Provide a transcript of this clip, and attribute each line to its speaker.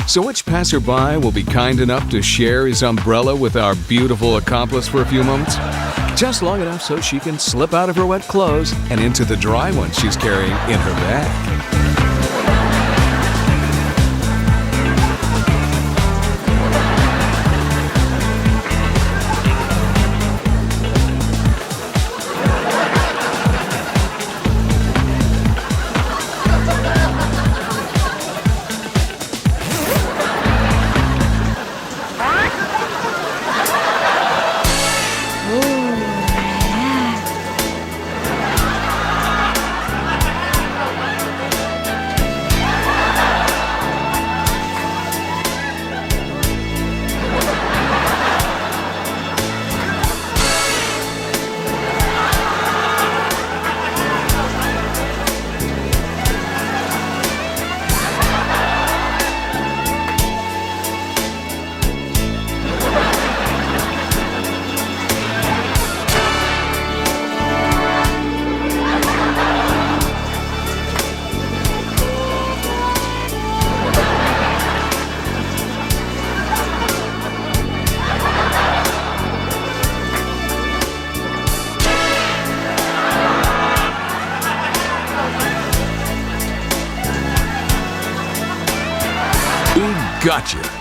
Speaker 1: So which passerby will be kind enough to share his umbrella with our beautiful accomplice for a few moments? Just long enough so she can slip out of her wet clothes and into the dry ones she's carrying in her bag. Gotcha.